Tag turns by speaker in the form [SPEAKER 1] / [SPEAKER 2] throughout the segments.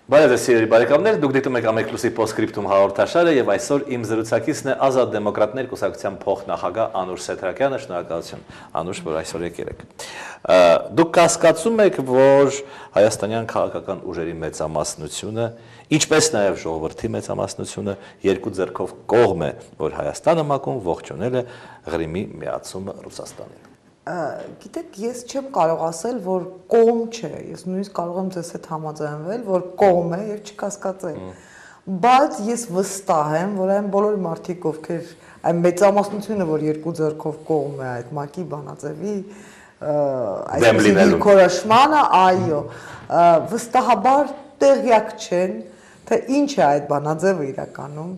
[SPEAKER 1] Բարև սիրելի բարեկամներ, դուք դիտում եք Ամեկլուսի Post-Scriptum հաղորդաշարը եւ այսօր իմ զրուցակիցն է Ազատ դեմոկրատներ կուսակցության փոխնախագահ Անուշ Սեթրակյանը, շնորհակալություն Անուշ, որ այսօր եկել եք։ Դուք կասկածում եք, որ հայաստանյան քաղաքական ուժերի մեծամասնությունը, ինչպես նաեւ ժողովրդի մեծամասնությունը երկու ձեռքով կողմ է, որ Հայաստանը մակում ողջունել է Ղրիմի միացումը Ռուսաստանին։
[SPEAKER 2] Գիտեք, ես չեմ կարող ասել, որ կողմ չէ, ես նույնիսկ կարող եմ ձեզ հետ համաձայնվել, որ կողմ է եւ չկասկածել։ Բայց ես վստահ եմ, որ այն բոլոր մարդիկ, ովքեր այն մեծամասնությունը, որ երկու ձեռքով կողմ է այդ ՄԱԿ-ի բանաձևի այսպես դիրքորոշմանը, այո, վստահաբար տեղյակ չեն, թե ինչ է այդ բանաձևը իրականում,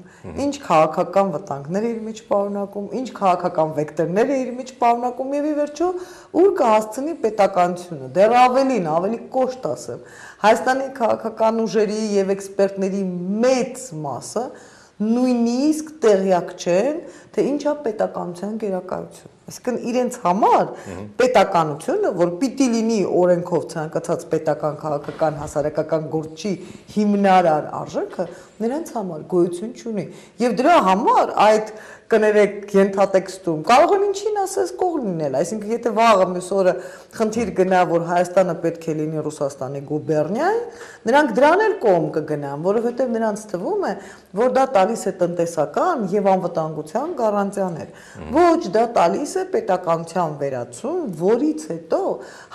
[SPEAKER 2] ինչ քաղաքական վտանգներ է իր մեջ պարունակում, ինչ քաղաքական վեկտորներ է իր մեջ պարունակում եւ ի վերջո ուր կհասցնի պետականությունը։ Դեռ ավելին, ավելի կոշտ ասեմ, Հայաստանի քաղաքական ուժերի եւ էքսպերտների մեծ մասը նույնիսկ տեղյակ չեն, թե ինչ է պետականության գերակայություն։ Այսինքն իրենց համար պետականությունը, որ պիտի լինի օրենքով ցանկացած պետական քաղաքական հասարակական գործի հիմնարար արժեքը, նրանց համար գոյություն չունի։ Եվ դրա համար այդ կներեք ենթատեքստում կարող են ինչին ասես կողմ լինել, այսինքն եթե վաղը մյուս օրը խնդիր գնա, որ Հայաստանը պետք է լինի Ռուսաստանի գուբերնիա, նրանք դրան էլ կողմ կգնան, որովհետև նրանց թվում է, որ դա տալիս է տնտեսական եւ անվտանգության գարանտիաներ։ Ոչ, դա տալիս է պետականության վերացում, որից հետո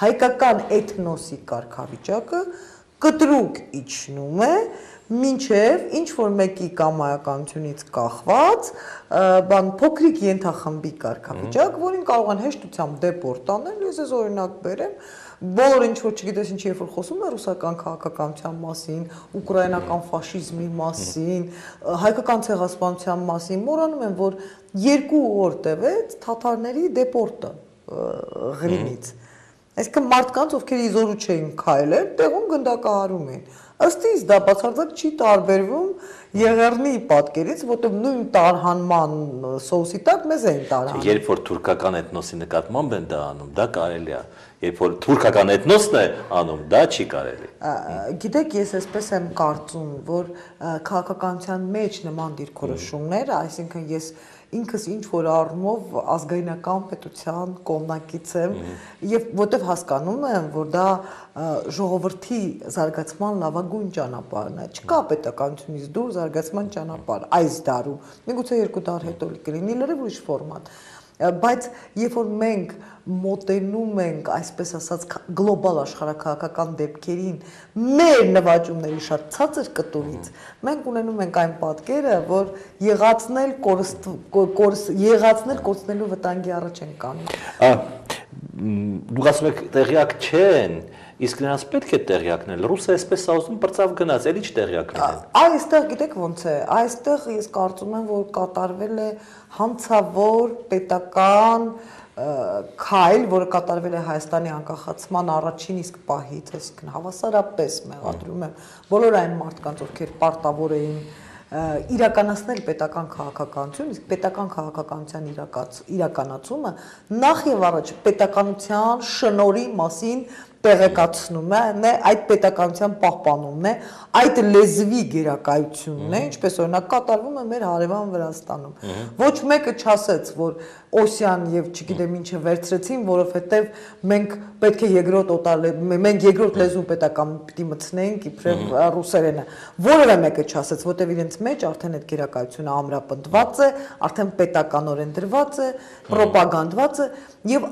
[SPEAKER 2] հայկական էթնոսի կարգավիճակը կտրուկ իջնում է, մինչև ինչ որ մեկի կամայականությունից կախված բան փոքրիկ ենթախմբի կարգավիճակ, որին կարող են հեշտությամբ դեպորտ անել, ես ես օրինակ բերեմ, բոլորը ինչ որ չգիտես ինչ երբ որ խոսում է ռուսական քաղաքականության մասին, ուկրաինական ֆաշիզմի մասին, հայկական ցեղասպանության մասին, մոռանում են, որ 2 օր տևեց թաթարների դեպորտը Ղրիմից։ Այսինքն մարդկանց, ովքեր իզորու չէին քայլել, տեղում գնդակահարում էին։ Ըստ իս դա բացարձակ չի տարբերվում Եղեռնի պատկերից, որտեղ նույն տարհանման սոուսի տակ մեզ էին տարհանում։
[SPEAKER 1] Երբ որ թուրքական էթնոսի նկատմամբ են դա անում, դա կարելի է։ Երբ որ թուրքական էթնոսն է անում, դա չի կարելի։
[SPEAKER 2] Գիտեք, ես այսպես եմ կարծում, որ քաղաքականության մեջ նման դիրքորոշումներ, այսինքն ես ինքս ինչ որ առումով ազգայնական պետության կողմնակից եմ եւ որտեվ հասկանում եմ, որ դա ժողովրդի զարգացման լավագույն ճանապարհն է։ Չկա պետականությունից դուրս զարգացման ճանապարհ այս դարում։ Միգուցե 2 դար հետո կլինի լրիվ ուրիշ ֆորմատ։ Բայց երբ որ մենք մոտենում ենք, այսպես ասած, գլոբալ աշխարհաքաղաքական դեպքերին մեր նվաճումների շատ ցածր կտորից, մենք ունենում ենք այն պատկերը, որ եղածնել կորցնելու վտանգի առաջ են կանգնում։
[SPEAKER 1] Դուք ասում եք տեղյակ չեն, իսկ նրանց պետք է տեղյակնել։ Ռուսը այսպես ասում բրծավ գնաց, էլի չտեղյակ լինեն։
[SPEAKER 2] Այստեղ գիտեք ոնց է, այստեղ ես կարծում եմ, որ կատարվել է հանցավոր պետական քայլ, որը կատարվել է Հայաստանի անկախացման առաջին իսկ պահից, այսինքն հավասարապես մեղադրում եմ բոլոր այն մարդկանց, ովքեր պարտավոր էին իրականացնել պետական քաղաքականություն, իսկ պետական քաղաքականության իրականացումը նախ եւ առաջ պետականության շնորհի մասին տեղեկացնում է, այդ պետականության պահպանումն է, այդ լեզվի գերակայությունն է, ինչպես օրինակ կատարվում է մեր հարևան Վրաստանում։ Ոչ մեկը չասեց, որ Օսիան եւ չգիտեմ ինչը վերցրեցին, որովհետեւ մենք պետք է երկրորդ լեզու պետական պիտի մտցնեինք իբրև ռուսերենը։ Որևէ մեկը չասեց, որտեւ իրենց մեջ արդեն այդ գերակայությունը ամրապնդված է, արդեն պետականորեն դրված է, ռոպագանդված է եւ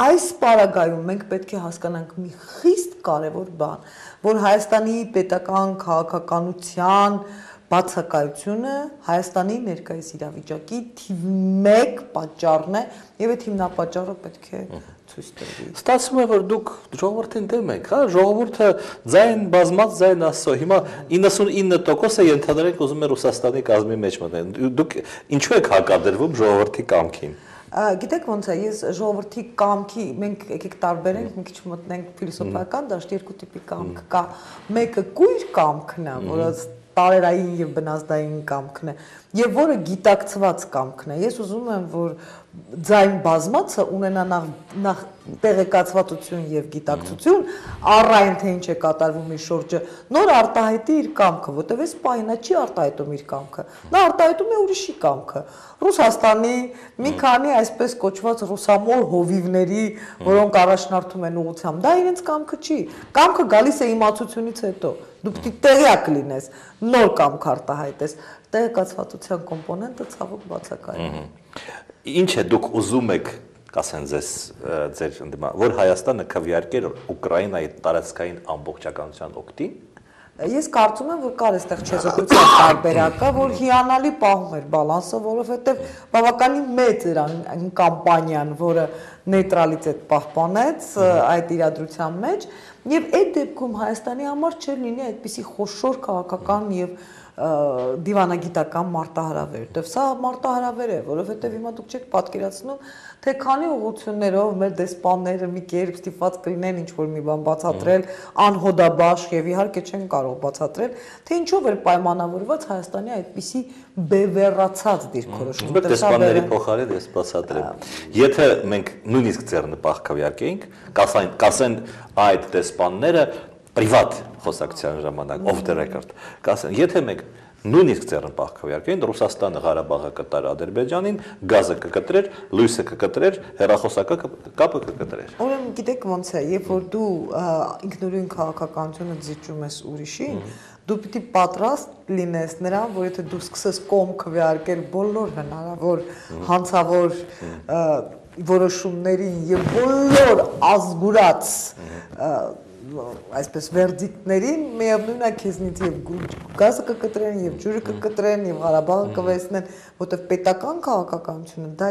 [SPEAKER 2] այս պարագայում մենք պետք է հասկանանք մի խիստ կարևոր բան, որ Հայաստանի պետական քաղաքականության բացակայությունը Հայաստանի ներկայիս իրավիճակի թիվ 1 պատճառն է եւ այդ հիմնապատճառը պետք է ցույց տրվի։
[SPEAKER 1] Ստացվում է, որ դուք ժողովրդին դեմ եք, հա, ժողովուրդը ձայն բազմած ձայն ասո։ Հիմա 99%-ը ենթադրենք ուզում է Ռուսաստանի կազմի մեջ մտնել։ Դուք ինչու եք հակադրվում ժողովրդի կամքին։
[SPEAKER 2] Գիտեք ոնց է, ես ժողովրդի կամքի, մենք եկեք տարբերենք, մի քիչ մտնենք ֆիլիսոփայական դաշտ, 2 տիպի կամք կա։ Մեկը կույր կամքն է, որը տարերային եւ բնազդային կամքն է եւ որը գիտակցված կամքն է։ Ես ուզում եմ, որ ձայն բազմացը ունենա նախ տեղեկացվածություն եւ գիտակցություն առայն թե ինչ է կատարվում իր շուրջը, նոր արտահայտի իր կամքը, որտեվ այս պահին նա չի արտահայտում իր կամքը, նա արտահայտում է ուրիշի կամքը։ Ռուսաստանի մի քանի այսպես կոչված ռուսամոլ հովիվների, որոնք առաջնորդում են ուղղությամբ, դա իրենց կամքը չի։ Կամքը գալիս է իմացությունից հետո։ Դու պետք է տեղյակ լինես, նոր կամք արտահայտես։ Տեղեկացվածության կոմպոնենտը ցավոք բացակայում է։
[SPEAKER 1] Ինչ է դուք ուզում եք, կասեն ձեր որ Հայաստանը քվեարկեր Ուկրաինայի տարածքային ամբողջականության օգտին։
[SPEAKER 2] Ես կարծում եմ, որ կար այստեղ չեզոքության տարբերակը, որ հիանալի պահում էր բալանսը, որովհետև բավականին մեծ էր այն կամպանիան, որը նեյտրալիտետ պահպանեց այդ իրադրության մեջ, եւ այդ դեպքում Հայաստանի համար չէր լինի այդպիսի խոշոր քաղաքական եւ դիվանագիտական մարտահրավեր, որտեվ սա մարտահրավեր է, որովհետև հիմա դուք չեք պատկերացնում, թե քանի ուղղություններով մեր դեսպանները մի կերպ ստիպված կլինեն ինչ-որ մի բան բացատրել, անհոդաբաշխ եւ իհարկե չեն կարող բացատրել, թե ինչով էր պայմանավորված Հայաստանի այդպիսի բևեռացած դիրքորոշումը։
[SPEAKER 1] Բայց դեսպանների փոխարեն ես բացատրեմ։ Եթե մենք նույնիսկ ձեռնպահ քվեարկեինք, կասեն այդ դեսպանները պրիվատ խոսակցության ժամանակ off the record կասեն, եթե մենք նույնիսկ ձեռնպահ քվեարկեին, Ռուսաստանը Ղարաբաղը կտար Ադրբեջանին, գազը կկտրեր, լույսը կկտրեր, հեռախոսակապը կկտրեր։
[SPEAKER 2] Ուրեմն գիտեք ոնց է, երբ որ դու ինքնուրույն քաղաքականությունը զիջում ես ուրիշին, դու պիտի պատրաստ լինես նրան, որ եթե դու սկսես կողմ քվեարկել բոլոր հնարավոր հանցավոր որոշումներին եւ բոլոր ազգուրած այսպես վերդիկտներին միևնույն է քեզնից եւ գազը կկտրեն եւ ջուրը կկտրեն եւ Ղարաբաղը կվերցնեն, որտեղ պետական քաղաքականությունը դա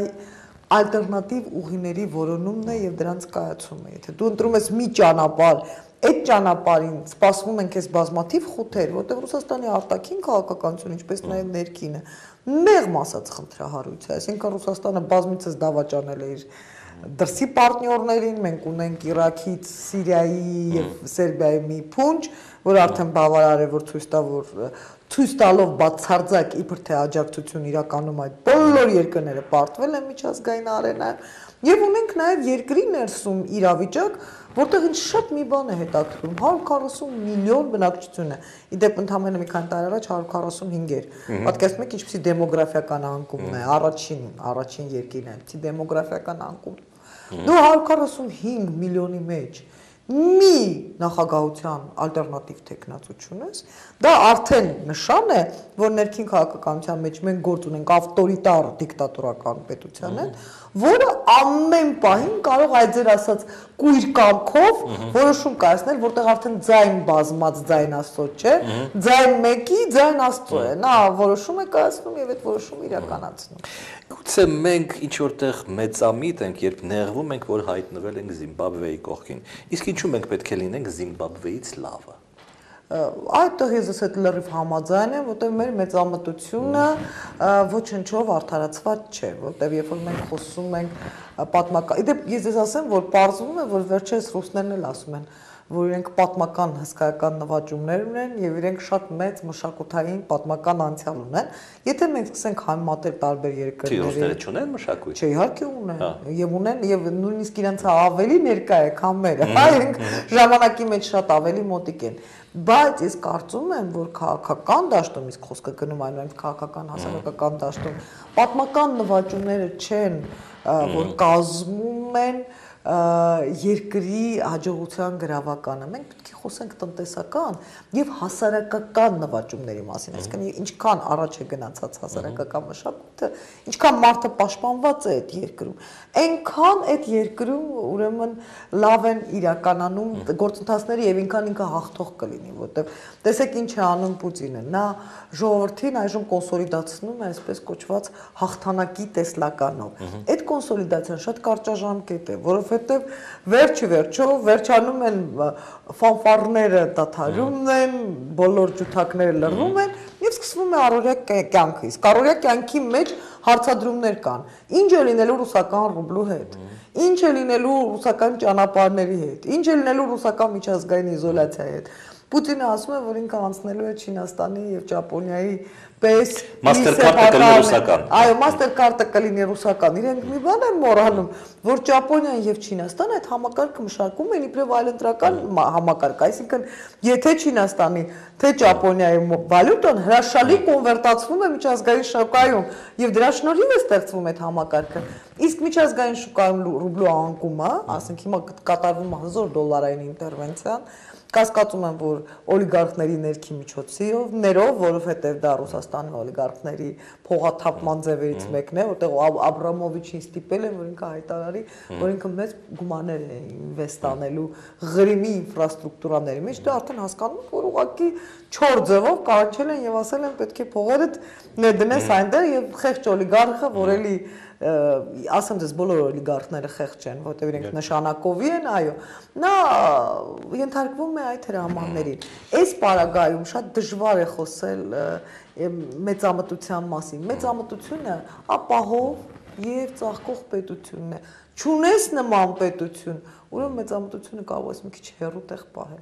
[SPEAKER 2] ալտերնատիվ ուղիների որոնումն է եւ դրանց կայացումը։ Եթե դու ընտրում ես մի ճանապարհ, այդ ճանապարհին սպասվում են քեզ բազմաթիվ խութեր, որտեղ Ռուսաստանի արտաքին քաղաքականությունը, ինչպես նաեւ ներքինը, մեղմ ասած խնդրահարույց է, այսինքն Ռուսաստանը բազմիցս դավաճանել է իր դրսի պարտներներին, մենք ունենք Իրաքից, Սիրիայի եւ Սերբիայի մի փունջ, որ արդեն բավարար է, որ ցույց տալով բացարձակ իբր թե աջակցություն իրականում այդ բոլոր երկրները պարտվել են միջազգային արենայում, եւ ունենք նաեւ երկրի ներսում իրավիճակ, որտեղ ինձ շատ մի բան է հետաքրքրում, 140 միլիոն բնակչություն է։ Իդեպ ընդամենը մի քանի տարի առաջ 145 էր։ Պատկերացնում եք ինչպիսի դեմոգրաֆիական անկումն է, առաջին երկիրն է, ինչպիսի դեմոգրաֆիական անկում։ Դու 145 միլիոնի մեջ մի նախագահության ալտերնատիվ տեխնացություն ես, դա արդեն նշան է, որ ներքին քաղաքականության մեջ մենք գործ ունենք ավտորիտար դիկտատորական պետության հետ, որը ամեն պահին կարող այդ ձեր ասած կույր կամքով որոշում կայացնել, որտեղ արդեն ձայն բազմած ձայն Աստծո չէ, ձայն մեկի ձայն Աստծո է, նա որոշում է կայացնում եւ այդ որոշումը իրականացնում։
[SPEAKER 1] Գուցե մենք ինչ որտեղ մեծամիտ ենք, երբ նեղվում ենք, որ հայտնվել ենք Զիմբաբվեի կողքին։ Իսկ ինչու մենք պետք է լինենք Զիմբաբվեից լավը։
[SPEAKER 2] Այդտեղ ես այդ լրիվ համաձայն եմ, որտեղ մեր մեծամտությունը ոչնչով արդարացված չէ, որտեղ երբ որ մենք խոսում ենք պատմական, իդեպ ես ասեմ, որ պարզվում է, որ վերջերս ռուսներն էլ ասում են, որ իրենք պատմական հսկայական նվաճումներ ունեն եւ իրենք շատ մեծ մշակութային պատմական անցյալ ունեն։ Եթե մենք սկսենք համեմատել տարբեր երկրների,
[SPEAKER 1] ռուսները չունեն մշակույթ։
[SPEAKER 2] Չէ, իհարկե ունեն եւ նույնիսկ իրենց ավելի ներկա է, քան մերը։ Իրենք ժամանակի մեջ շատ ավելի մոտիկ են։ Բայց ես կարծում եմ, որ քաղաքական դաշտում, իսկ խոսքը գնում այնուամենայնիվ քաղաքական հասարակական դաշտում, պատմական նվաճումները չեն, որ կազմում են երկրի հաջողության գրավականը։ Մենք պետք է խոսենք տնտեսական եւ հասարակական նվաճումների մասին, այսինքն ինչքան առաջ է գնացած հասարակական մշակույթը, ինչքան մարդը պաշտպանված է այդ երկրում, այնքան այդ երկրում ուրեմն լավ են իրականանում գործընթացները եւ ինքան ինքը հաղթող կլինի, որտեղ տեսեք ինչ է անում Պուտինը, նա ժողովրդին այժմ կոնսոլիդացնում է այսպես կոչված հաղթանակի տեսլականով։ Այդ կոնսոլիդացիան շատ կարճաժամկետ է, որովհետեւ վերջը վերջանում են ֆանֆարները դադարում են, բոլոր ջութակները լռվում են եւ սկսվում է առօրյա կյանքը։ Իսկ առօրյա կյանքի մեջ հարցադրումներ կան։ Ինչ է լինելու ռուսական ռուբլու հետ։ Ինչ է լինելու ռուսական ճանապարհների հետ։ Ինչ է լինելու ռուսական միջազգային իզոլացիայի հետ։ Պուտինը ասում է, որ ինքը անցնելու է Չինաստանի եւ Ճապոնիայի պես
[SPEAKER 1] Mastercard-ը կլինի ռուսական։
[SPEAKER 2] Այո, Mastercard-ը կլինի ռուսական։ Իրենք մի բան են մոռանում, որ Ճապոնիան եւ Չինաստանը այդ համակարգը մշակում են իբրև այլընտրական համակարգ, այսինքն եթե Չինաստանի թե Ճապոնիայի վալյուտան հրաշալի կոնվերտացվում է միջազգային շուկայում եւ դրա շնորհիվ է ստեղծվում այդ համակարգը։ Իսկ միջազգային շուկայում ռուբլու անկումը, ասենք հիմա կատարվում է $1000 ինտերվենցիան, կասկածում եմ, որ օլիգարխների ներքի միջոցներով, որովհետև դա Ռուսաստանի օլիգարխների փողաթափման ձևերից մեկն է, որտեղ Աբրամովիչին ստիպել են, որ ինքը հայտարարի, որ ինքը մեծ գումարներ է ինվեստ անելու Ղրիմի ինֆրաստրուկտուրաների մեջ, դա արդեն հասկանում եք, որ ուղղակի չոր ձևով կանչել են եւ ասել են պետք է փողերդ ներդնես այնտեղ եւ խեղճ օլիգարխը, որ էլի ասեմ դες բոլոր օլիգարխները խեղճ են, որտեղ իրենք նշանակովի են, այո, նա ենթարկվում է այդ հրամաններին։ Այս պարագայում շատ դժվար է խոսել մեծամտության մասին։ Մեծամտությունը ապահով եւ ծաղկող պետությունն է։ Չունես նման պետություն, ուրեմն մեծամտությունը կարող ես մի քիչ հեռու տեղ պահել։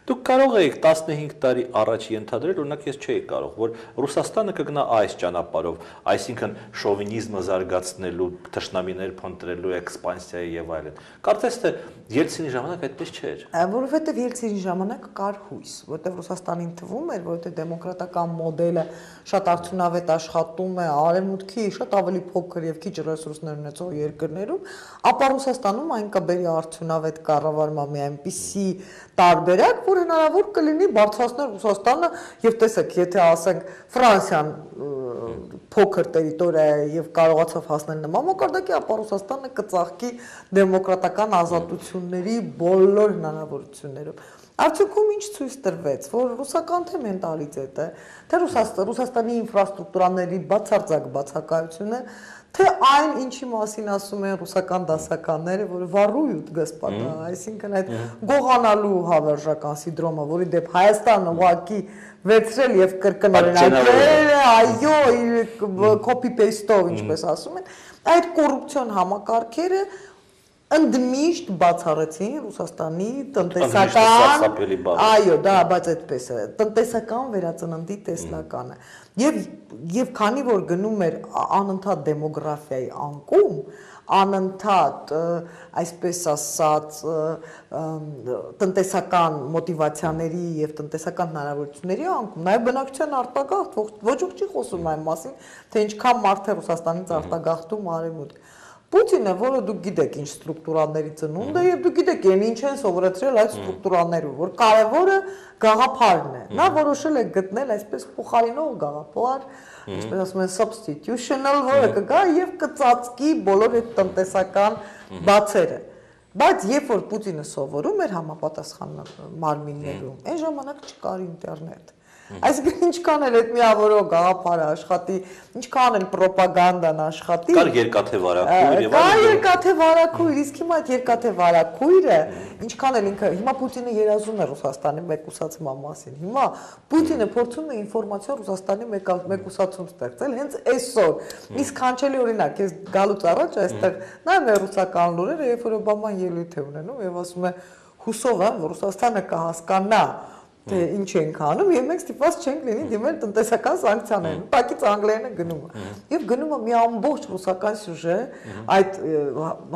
[SPEAKER 1] Դուք կարող եք 15 տարի առաջ ենթադրել, օրինակ ես չէի կարող, որ Ռուսաստանը կգնա այս ճանապարհով, այսինքն շովինիզմը զարգացնելու, թշնամիներ փնտրելու, էքսպանսիայի եւ այլն։ Կարծես թե Ելցինի ժամանակ այդպես չէր։
[SPEAKER 2] Որովհետեւ Ելցինի ժամանակ կար հույս, որտեղ Ռուսաստանին թվում էր, որովհետեւ դեմոկրատական մոդելը շատ արդյունավետ աշխատում է արևմուտքի շատ ավելի փոքր եւ քիչ ռեսուրսներ ունեցող երկրներում, ապա Ռուսաստանում այն կբերի արդյունավետ կառավարման մի այնպիսի տարբերակ, որ հնարավոր կլինի բարձրացնել Ռուսաստանը եւ տեսեք, եթե ասենք Ֆրանսիան փոքր տերիտորիա է եւ կարողացավ հասնել նման մակարդակի, ապա Ռուսաստանը կծաղկի դեմոկրատական ազատությունների բոլոր հնարավորություններով։ Արդյունքում ինչ ցույց տրվեց, որ ռուսական թե մենտալիտետը, թե Ռուսաստանի ինֆրաստրուկտուրաների բացարձակ բացակայությունը, թե այն ինչի մասին ասում են ռուսական դասականները, որը վառույթ գսպատա, այսինքն այդ գողանալու հավերժական սինդրոմը, որի դեպ Հայաստանը ուղղակի վերցրել եւ կրկնօրինակել, այո, copy paste-ով, ինչպես ասում են, այդ կոռուպցիոն համակարգերը ընդմիշտ բացառեցին Ռուսաստանի տնտեսական, այո, դա բայց այդպես է, տնտեսական վերածննդի տեսլականը։ Եվ քանի որ գնում էր անընդհատ դեմոգրաֆիայի անկում, անընդհատ, այսպես ասած, տնտեսական մոտիվացիաների եւ տնտեսական հնարավորությունների անկում, նաեւ բնակչության արտագաղթ, ոչ ոք չի խոսում այն մասին, թե ինչքան մարդ է Ռուսաստանից արտագաղթում արևմուտք։ Պուտինը, որը դուք գիտեք ինչ ստրուկտուրաների ծնունդ է եւ դուք գիտեք ինչ են սովորեցրել այդ ստրուկտուրաներում, որ կարևորը գաղափարն է։ Նա որոշել է գտնել այսպես փոխարինող գաղափար, ինչպես ասում են substitutional, որը կգա եւ կծածկի բոլոր այդ տնտեսական բացերը։ Բայց երբ որ Պուտինը սովորում էր համապատասխան մարմիններում, այն ժամանակ չկար ինտերնետ։ Այսինքն ինչքան էլ այդ միավորող գաղափարը աշխատի, ինչքան էլ պրոպագանդան աշխատի,
[SPEAKER 1] կար երկաթե վարակույր եւ
[SPEAKER 2] այլն։ Կար երկաթե վարակույր, իսկ հիմա այդ երկաթե վարակույրը, ինչքան էլ ինքը, հիմա Պուտինը երազում է Ռուսաստանի մեկուսացման մասին։ Հիմա Պուտինը փորձում է ինֆորմացիա Ռուսաստանի մեկուսացում ստեղծել հենց այսօր։ Իսկ քանչելի օրինակ, ես գալուց առաջ այստեղ նայում եմ ռուսական լուրերը, երբ որ Օբաման ելույթ է ունենում եւ ասում է հուսով եմ, որ Ռուսաստանը կհասկանա թե ինչ ենք անում եւ մենք ստիպված չենք լինի դիմել տնտեսական սանկցիաներին։ Ուղղակի անգլերենը գնում է։ Եվ գնում է մի ամբողջ ռուսական սյուժե այդ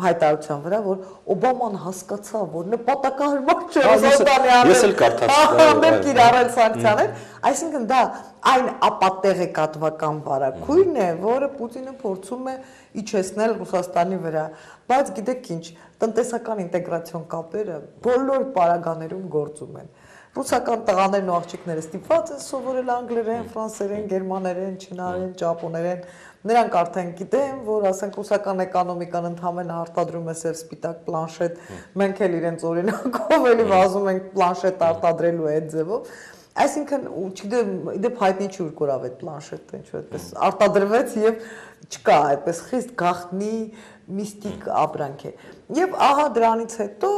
[SPEAKER 2] հայտարարության վրա, որ Օբաման հասկացավ, որ նպատակահարմար չէ Ռուսաստանի առել կիրառել սանկցիաներ, այսինքն դա այն ապատեղեկատվական վարակույրն է, որը Պուտինը փորձում է իջեցնել Ռուսաստանի վրա, բայց գիտեք ինչ, տնտեսական ինտեգրացիոն կապերը բոլոր պարագաներում գործում են։ Ռուսական տղաներն ու աղջիկները ստիպված են սովորել անգլերեն, ֆրանսերեն, գերմաներեն, չինարեն, ճապոներեն։ Նրանք արդեն գիտեն, որ ասենք ռուսական էկոնոմիկան ընդհանրապես արտադրում է սև սպիտակ պլանշետ, մենք էլ իրենց օրինակով էլի վազում ենք պլանշետ արտադրելու այդ ձևով։ Այսինքն, չգիտեմ, դեպ հայտնի չի ուր կորավ այդ պլանշետը, ինչու այդպես արտադրվեց եւ չկա այդպես խիստ գաղտնի միստիկ ապրանք է։ Եվ ահա դրանից հետո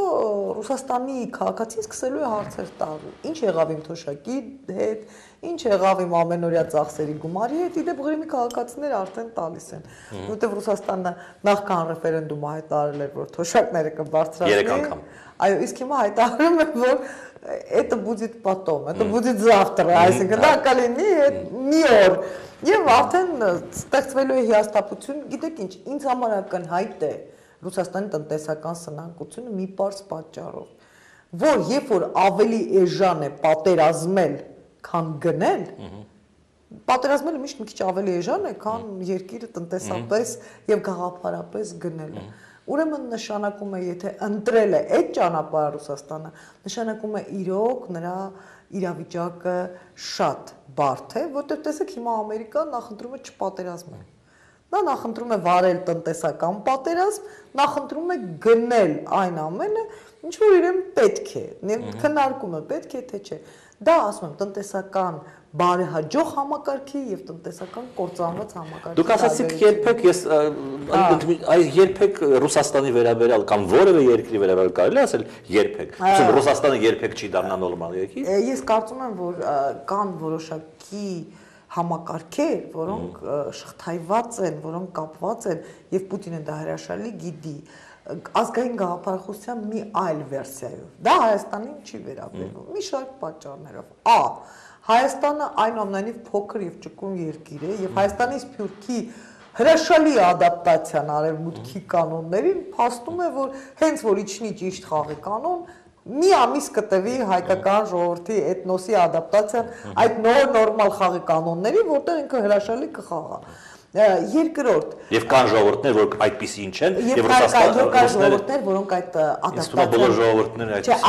[SPEAKER 2] Ռուսաստանի քաղաքացին սկսելու է հարցեր տալ։ Ինչ եղավ իմ թոշակի հետ, ինչ եղավ իմ ամենօրյա ծախսերի գումարի հետ, իդեպ Ղրիմի քաղաքացիները արդեն տալիս են։ Որտեղ Ռուսաստանը նախքան ռեֆերենդումը հայտարարել էր, որ թոշակները կբարձրացնի։ 3 անգամ։ Այո, իսկ հիմա հայտարարում է, որ это будет потом, это будет завтра, այսինքն դա կլինի մի օր։ Եվ արդեն ստեղծվելու է հիասթափություն, գիտեք ինչ, ինձ համար ակնհայտ է Ռուսաստանի տնտեսական սնանկությունը մի պարզ պատճառով, որ երբ որ ավելի էժան է պատերազմել, քան գնել, պատերազմելը միշտ մի քիչ ավելի էժան է, քան երկիրը տնտեսապես եւ գաղափարապես գնելը։ Ուրեմն նշանակում է, եթե ընտրել է այդ ճանապարհը Ռուսաստանը, նշանակում է իրոք նրա իրավիճակը շատ բարդ է, որտեղ տեսեք հիմա Ամերիկան նախընտրում է չպատերազմել։ Նա նախընտրում է վարել տնտեսական պատերազմ, նախընտրում է գնել այն ամենը, ինչ որ իրեն պետք է, քննարկումը պետք է թե չէ։ Դա ասում եմ տնտեսական բարեհաջող համակարգի եւ տնտեսական կործանված համակարգի։
[SPEAKER 1] Դուք ասացիք երբեք Ռուսաստանի վերաբերյալ կամ որևէ երկրի վերաբերյալ կարելի ասել երբեք։ Ուսում Ռուսաստանը երբեք չի դառնա նորմալ երկիր։
[SPEAKER 2] Ես կարծում եմ, որ կան որոշակի համակարգեր, որոնք շղթայված են, որոնք կապված են եւ Պուտինը դա հրաշալի գիտի ազգային գաղափարախոսության մի այլ վերսիայով։ Դա Հայաստանին չի վերաբերվում, մի շարք պատճառներով։ Հայաստանը այնուամենայնիվ փոքր եւ ճկուն երկիր է եւ Հայաստանի Սփյուռքի հրաշալի ադապտացիան արևմուտքի կանոններին փաստում է, որ հենց որ իջնի ճիշտ խաղի կանոն, մի ամիս կտևի հայկական ժողովրդի էթնոսի ադապտացիան այդ նոր նորմալ խաղի կանոնների, որտեղ ինքը հրաշալի կխաղա։ Երկրորդ
[SPEAKER 1] Եվ կան ժողովուրդներ, որ այդպիսին չեն,
[SPEAKER 2] եւ կան ժողովուրդներ, որոնք այդ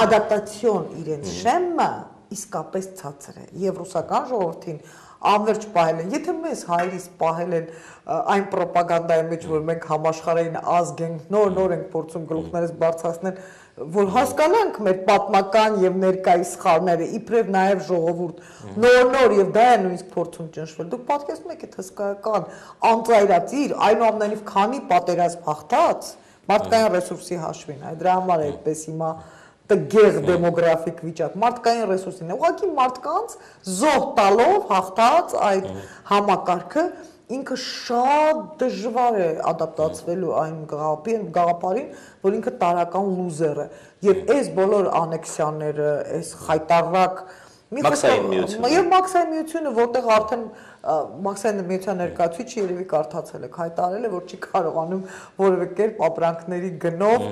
[SPEAKER 2] ադապտացիոն իրենց շեմը իսկապես ցածր է եւ ռուսական ժողովրդին անverջ պահել են, եթե մեզ հայրից պահել են այն ռոպագանդայի մեջ, որ մենք համաշխարհային ազգ ենք, նոր ենք փորձում գլուխներս բարձրացնել, որ հասկանանք մեր պատմական եւ ներկայիս սխալները, իբրև նաեւ ժողովուրդ, նոր եւ դա է նույնիսկ փորձում ճնշվել։ Դուք պատկերացնում եք այդ հսկայական անծայրածիր, այնուամենայնիվ քանի պատերազմ հաղթած մարդկային ռեսուրսի հաշվին, դրա համար է այդպես հիմա տգեղ դեմոգրաֆիկ վիճակ, մարդկային ռեսուրսին է, ուղղակի մարդկանց զոհ տալով հաղթած այդ համակարգը ինքը շատ դժվար է ադապտացվելու այն գաղափարին, որ ինքը տարական լուզեր է, եւ այս բոլոր անեքսիաները, այս խայտարակ
[SPEAKER 1] Մաքսային միությունը։
[SPEAKER 2] Եվ մաքսային միությունը, որտեղ արդեն մաքսային միության ներկայացուցիչը երևի կարդացել է, հայտարարել է, որ չի կարողանում որևէ կերպ ապրանքների գնով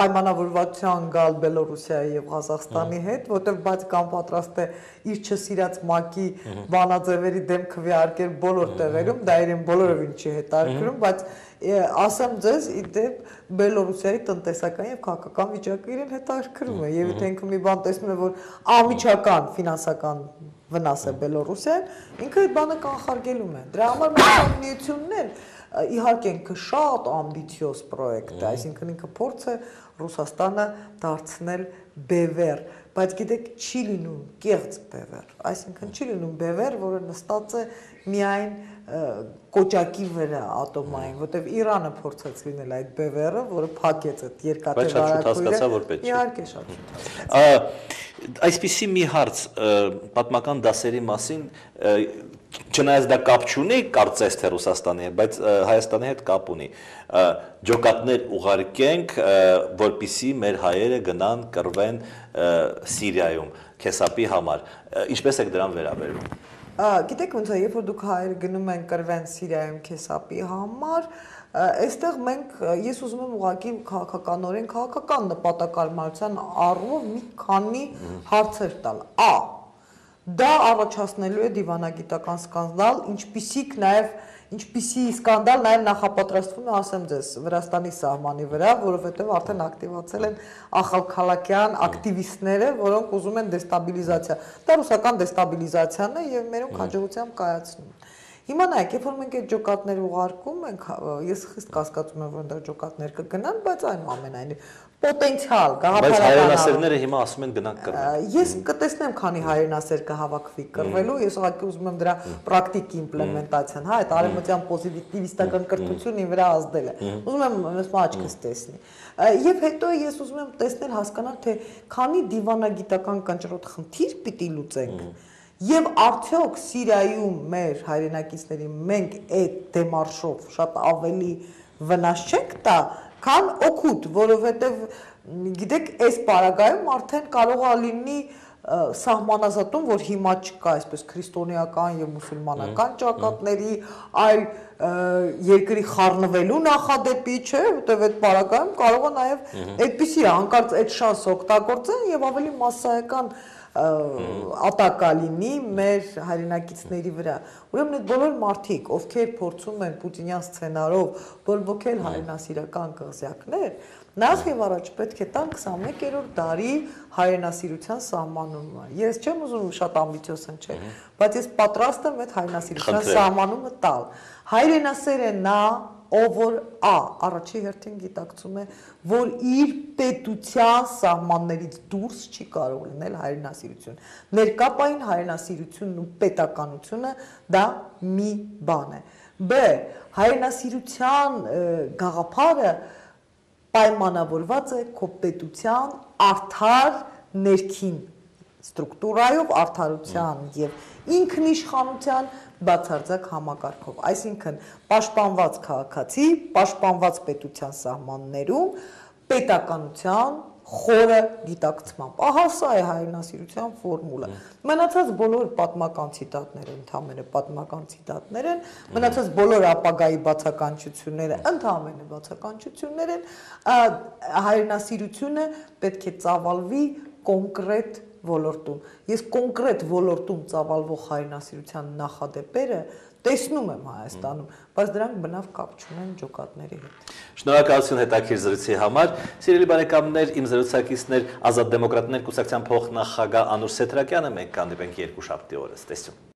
[SPEAKER 2] պայմանավորվածության գալ Բելոռուսիայի եւ Ղազախստանի հետ, որտեղ բայց կամ պատրաստ է իր չսիրած ՄԱԿ-ի բանաձևերի դեմ քվեարկել բոլոր տեղերում, դա իրեն բոլորովին չի հետաքրքրում, բայց ասեմ ձեզ, իդեպ Բելոռուսիայի տնտեսական եւ քաղաքական վիճակը իրեն հետաքրքրում է, եւ եթե ինքը մի բան տեսնում է, որ անմիջական ֆինանսական վնաս է Բելոռուսիան, ինքը այդ բանը կանխարգելում է։ Դրա համար մեր միությունն էլ իհարկե ինքը շատ ամբիցիոզ պրոյեկտ է, այսինքն ինքը փորձ է Ռուսաստանը դարձնել բևեռ, բայց գիտեք չի լինում կեղծ բևեռ, այսինքն չի լինում բևեռ, որը նստած է միայն կոճակի վրա ատոմային, որտեվ Իրանը փորձեց լինել այդ բևեռը, որը փակեց այդ երկաթե վարակույրը։ Իհարկե շատ շուտ։
[SPEAKER 1] Այսպիսի մի հարց պատմական դասերի մասին, չնայած դա կապ չունի, կարծես թե Ռուսաստանի հետ, բայց Հայաստանի հետ կապ ունի։ Ջոկատներ ուղարկենք, որպիսի մեր հայերը գնան կռվեն Սիրիայում, Քեսապի համար։ Ինչպես եք դրան վերաբերվում։
[SPEAKER 2] Գիտեք ոնց է, երբ որ դուք հայերը գնում են կռվեն Սիրիայում Քեսապի համար, այստեղ մենք ես ուզում եմ ուղղակի քաղաքականորեն քաղաքական նպատակարարության առումով մի քանի հարցեր տալ։ Դա առաջացնելու է դիվանագիտական սկանդալ, ինչպիսի սկանդալ նաև նախապատրաստվում է, ասեմ ձեզ, Վրաստանի սահմանի վրա, որովհետև արդեն ակտիվացել են ախալքալակյան ակտիվիստները, որոնք ուզում են դեստաբիլիզացիա։ Դա ռուսական դեստաբիլիզացիան է եւ մերոնք հաջողությամբ կայացնում են։ Հիմա նայեք, երբ որ մենք այդ ջոկատներ ուղարկում ենք, ես խիստ կասկածում եմ, որ դա ջոկատներ կգնան, բայց այնուամենայնիվ պոտենցիալ
[SPEAKER 1] Բայց հայրենասերները հիմա ասում են գնանք կռվենք։
[SPEAKER 2] Ես կտեսնեմ, քանի հայրենասեր կհավաքվի կռվելու, ես ուղղակի ուզում եմ դրա պրակտիկ իմպլեմենտացիան, հա, այդ արևմտյան պոզիտիվիստական կրթությունն ի վրա ազդել է։ Ուզում եմ աչքս տեսնի։ Եվ հետո ես ուզում եմ տեսնել, հասկանալ, թե քանի դիվանագիտական կնճռոտ խնդիր պիտի լուծենք։ Եվ արդյոք Սիրիայում մեր հայրենակիցների մենք այդ դեմարշով շատ ավելի վնաս չենք տա, քան օգուտ, որովհետև Գիտեք, այս պարագայում արդեն կարող է լինի սահմանազատում, որ հիմա չկա այսպես քրիստոնեական եւ մուսուլմանական ճակատների, այլ երկրի խառնվելու նախադեպի, չէ, որտեղ այդ պարագայում կարող է նաեւ այդպիսի հանկարծ այդ շանս օգտագործեն եւ ավելի massայական ատակա լինի մեր հայրենակիցների վրա։ Ուրեմն այդ բոլոր մարդիկ, ովքեր փորձում են պուտինյան սցենարով բորբոքել հայրենասիրական կղզյակներ, նախ եւ առաջ պետք է տան 21-րդ դարի հայրենասիրության սահմանումը։ Ես չեմ ուզում շատ ամբիցիոս չէ, բայց ես պատրաստ եմ այդ հայրենասիրության սահմանումը տալ։ Հայրենասեր է նա, ով որ առաջի հերթին գիտակցում է, որ իր պետության սահմաններից դուրս չի կարող լինել հայրենասիրություն։ Ներկապային հայրենասիրությունն ու պետականությունը դա մի բան է։ Բ. Հայրենասիրության գաղափարը պայմանավորված է քո պետության արդար ներքին ստրուկտուրայով, արդարության եւ ինքնիշխանության բացարձակ համակարգով, այսինքն պաշտպանված քաղաքացի, պաշտպանված պետության սահմաններում, պետականության խորը գիտակցմամբ։ Ահա սա է հայրենասիրության ֆորմուլը։ Մնացած բոլոր պատմական ցիտատները ընդհանրապես պատմական ցիտատներ են, մնացած բոլոր ապագայի բացականչությունները ընդհանրապես բացականչություններ են, հայրենասիրությունը պետք է ծավալվի կոնկրետ ոլորտում։ Ես կոնկրետ ոլորտում ծավալվող հայրենասիրության նախադեպերը տեսնում եմ Հայաստանում, բայց դրանք բնավ կապ չունեն ջոկատների հետ։
[SPEAKER 1] Շնորհակալություն հետաքրքիր զրույցի համար։ Սիրելի բարեկամներ, իմ զրուցակիցներ Ազատ դեմոկրատներ կուսակցության փոխնախագահ Անուշ Սեթրակյանը, մենք կհանդիպենք երկուշաբթի օրը։ Տեսություն։